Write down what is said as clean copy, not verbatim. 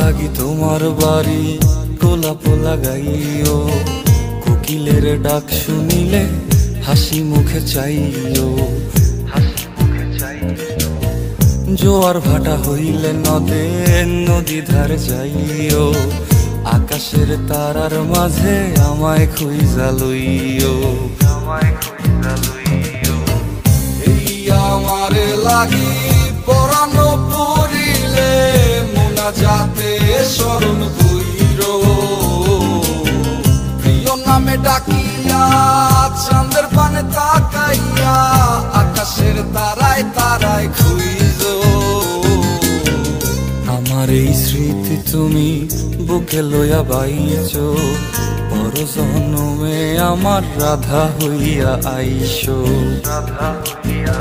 লাগি তোমার বাড়ি গোলাপ লাগাইও, কোকিলের ডাক শুনিলে হাসি মুখে চাইও, জোয়ার ভাটা হইলে নদে নদী ধার যাইও, আকাশের তারার মাঝে আমায় খুঁজা লইও, এই আমারে লাগি পরানো পড়িলে মোনাজাতে স্মরণ কইরো, প্রিয় নামে ডাকিয়া চাঁদের পানে তাকাইয়া আকাশের তারায় তারায় খুঁজো। আমার এই স্মৃতি তুমি বুকে লইয়া বাইছো, পর জন্মে আমার রাধা হইয়া আইসো, রাধা হইয়া